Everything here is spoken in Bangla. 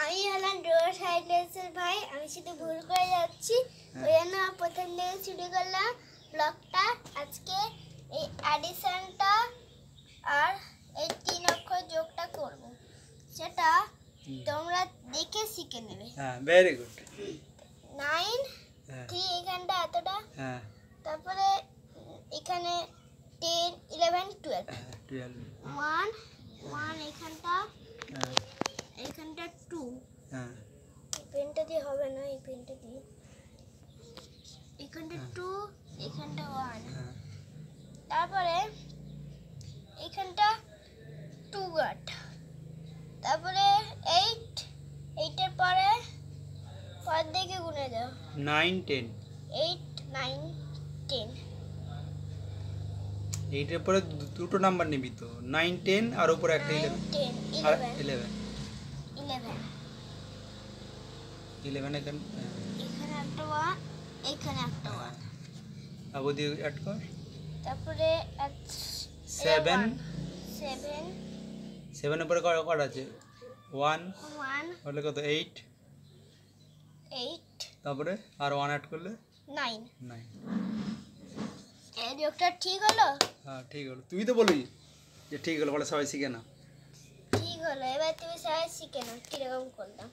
আমি হলাম ডোর সাইলেন্সের ভাই। আমি শুধু ভুল করে যাচ্ছি, ওই জন্য প্রথম থেকে শুরু করলাম ব্লগটা। আজকে এই অ্যাডিশনটা আর এই 3 অক্ষর যোগটা করব, সেটা তোমরা দেখে শিখে নেবে। হ্যাঁ, ভেরি গুড। 9 3 এখানটা এতটা, হ্যাঁ, তারপরে এখানে 10 11 12 1 1 এখানটা, এখানটা 2। হ্যাঁ, এই পেনটা দিয়ে হবে না, এই পেনটা দিয়ে। এখানটা 2 এখানটা 1, তারপরে এখানটা 2 গাট, তারপরে 8 8 এর পরে পর দিকে গুনে দাও 9 10 8 9 10। 8 এর পরে দুটো নাম্বার নিবি তো, 9 10 আর উপরে একটা 11 10 আর 11 11 এখানে এখানে একটা 1, এখানে একটা 1, আবার দিয়ে অ্যাড কর। তারপরে 7 7 7 এর পরে কত আছে? 1 1 হলে কত? 8 8 তারপরে আর 1 অ্যাড করলে 9। 9। এই যোগটা ঠিক হলো? হ্যাঁ, ঠিক হলো। তুই তো বলবি যে ঠিক হলো, বলে সবাই শিখে না। ঠিক হলো। এবার তুমি সবাই শিখে নাও কিরকম করলাম।